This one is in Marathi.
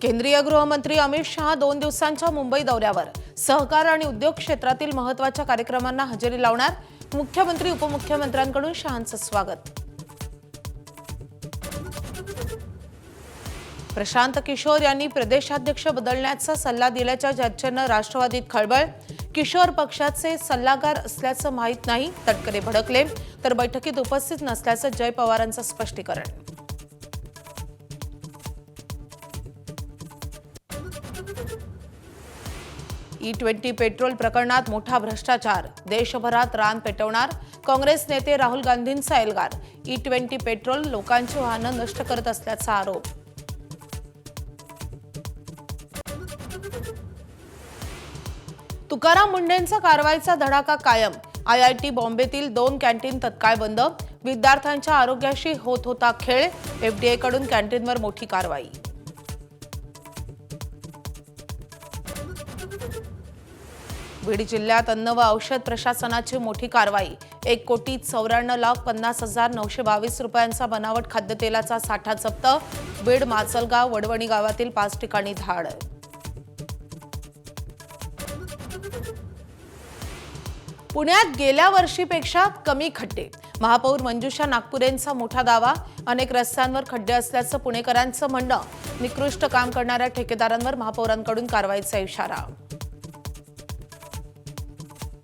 केंद्रीय गृहमंत्री अमित शहा 2 दिवसांच्या मुंबई दौऱ्यावर सहकार आणि उद्योग क्षेत्रातील महत्त्वाच्या कार्यक्रमांना हजेरी लावणार। मुख्यमंत्री उपमुख्यमंत्र्यांकडून शहांचं स्वागत। प्रशांत किशोर यांनी प्रदेशाध्यक्ष बदलण्याचा सल्ला दिल्याच्या चर्चेनं राष्ट्रवादीत खळबळ। किशोर पक्षाचे सल्लागार असल्याचं माहीत नाही, तटकरे भडकले, तर बैठकीत उपस्थित नसल्याचं जय पवारांचं स्पष्टीकरण। E20 पेट्रोल प्रकरणात मोठा भ्रष्टाचार, देशभरात रान पेटवणार, काँग्रेस नेते राहुल गांधींचा एल्गार। E20 पेट्रोल लोकांची वाहनं नष्ट करत असल्याचा आरोप। तुकाराम मुंढेंचा कारवाईचा धडाका कायम। IIT बॉम्बेतील 2 कॅन्टीन तत्काळ बंद, विद्यार्थ्यांच्या आरोग्याशी होत होता खेळ। FDA कडून कॅन्टीनवर मोठी कारवाई। बीड जिल्ह्यात अन्न व औषध प्रशासनाची मोठी कारवाई। 1,94,50,922 रुपयांचा बनावट खाद्यतेलाचा साठा जप्त। बीड, माचलगाव, वडवणी गावातील 5 ठिकाणी धाड। पुण्यात गेल्या वर्षीपेक्षा कमी खड्डे, महापौर मंजुषा नागपुरेंचा मोठा दावा। अनेक रस्त्यांवर खड्डे असल्याचं पुणेकरांचं म्हणणं। निकृष्ट काम करणाऱ्या ठेकेदारांवर महापौरांकडून कारवाईचा इशारा।